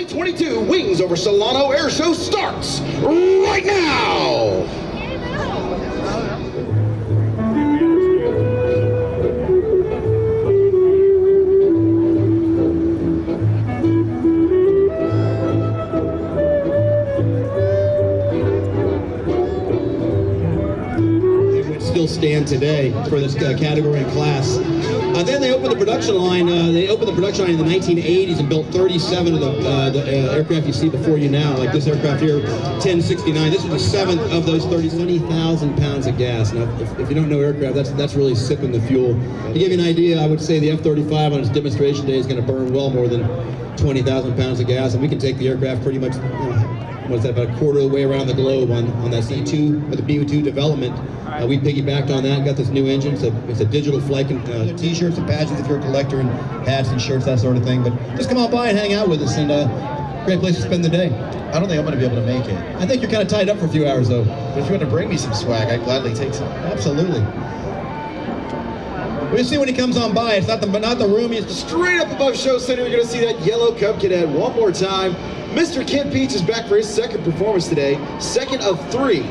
2022 Wings Over Solano Airshow starts right now! Still stand today for this category and class. Then they opened the production line. They opened the production line in the 1980s and built 37 of the aircraft you see before you now, like this aircraft here, 1069. This was the seventh of those 20,000 pounds of gas. Now, if you don't know aircraft, that's really sipping the fuel. To give you an idea, I would say the F-35 on its demonstration day is going to burn well more than 20,000 pounds of gas, and we can take the aircraft pretty much, what's that, about a quarter of the way around the globe on that C2 or the B2 development. We piggybacked on that, got this new engine. It's a digital flight, t-shirts and badges if you're a collector, and hats and shirts, that sort of thing. But just come on by and hang out with us, and great place to spend the day. I don't think I'm going to be able to make it. I think you're kind of tied up for a few hours, though. But if you want to bring me some swag, I'd gladly take some. Absolutely. We'll see when he comes on by. It's not the roomiest. Straight up above Show Center, you're going to see that yellow Cub cadet one more time. Mr. Kent Pietsch is back for his second performance today, second of 3.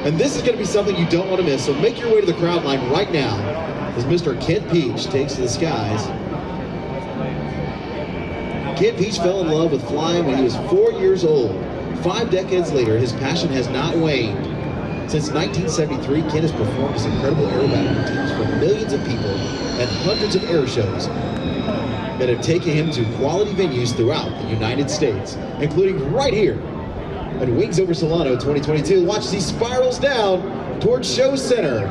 And this is going to be something you don't want to miss, so make your way to the crowd line right now as Mr. Kent Pietsch takes to the skies. Kent Pietsch fell in love with flying when he was 4 years old. 5 decades later, his passion has not waned. Since 1973, Kent has performed his incredible aerobatic routines for millions of people at hundreds of air shows that have taken him to quality venues throughout the United States, including right here at Wings Over Solano 2022. Watch as he spirals down towards Show Center.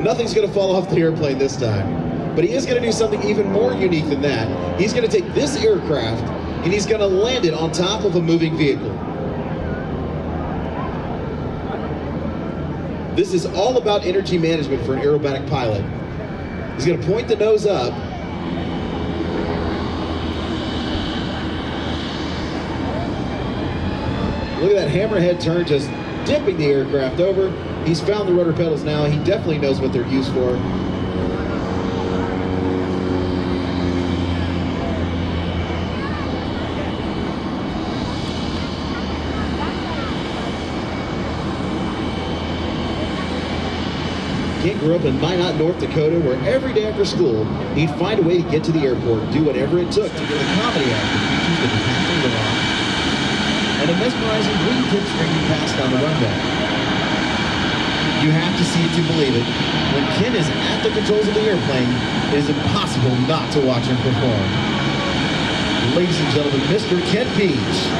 Nothing's going to fall off the airplane this time, but he is going to do something even more unique than that. He's going to take this aircraft and he's going to land it on top of a moving vehicle. This is all about energy management for an aerobatic pilot. He's going to point the nose up. Look at that hammerhead turn, just dipping the aircraft over. He's found the rudder pedals now. He definitely knows what they're used for. Kent grew up in Minot, North Dakota, where every day after school, he'd find a way to get to the airport and do whatever it took to get the comedy actor features that he passed along and a mesmerizing green tip string he passed on the runway. You have to see it to believe it. When Kent is at the controls of the airplane, it is impossible not to watch him perform. Ladies and gentlemen, Mr. Kent Pietsch.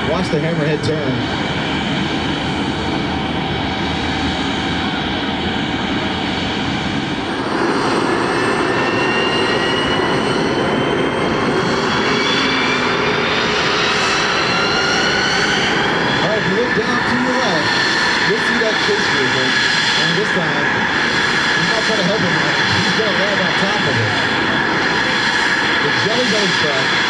Watch the hammerhead turn. All right, if you look down to your left, you'll see that chase vehicle. And this time, he's not trying to help him out. He's going to land on top of it. The jelly belly truck.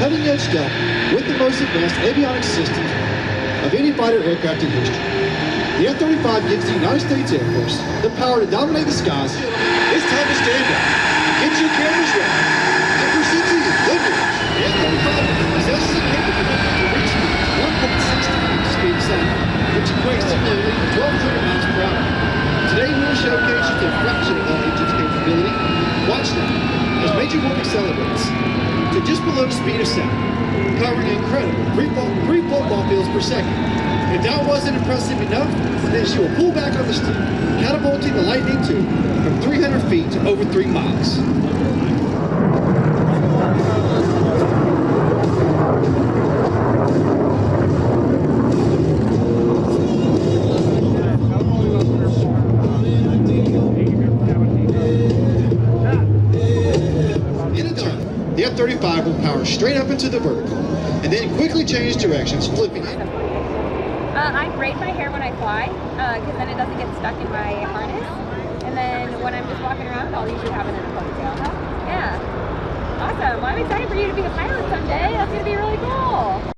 Cutting-edge stealth with the most advanced avionics systems of any fighter aircraft in history. The F-35 gives the United States Air Force the power to dominate the skies. It's time to stand up. Get your cameras ready. And present to you the F-35 possesses a capability to reach speeds 1.6 times speed of sound, which equates to nearly 1,200 miles per hour. Today we will showcase just a fraction of that engine's capability. Watch now as Major Wolfe accelerates to just below the speed of sound, covering an incredible 3 football fields per second. If that wasn't impressive enough, then she will pull back on the stick, catapulting the Lightning II from 300 feet to over 3 miles. F-35 will power straight up into the vertical and then quickly change directions, flipping it. I braid my hair when I fly because then it doesn't get stuck in my harness. And then when I'm just walking around, I'll usually have it in a ponytail. Yeah. Awesome. Well, I'm excited for you to be a pilot someday. That's going to be really cool.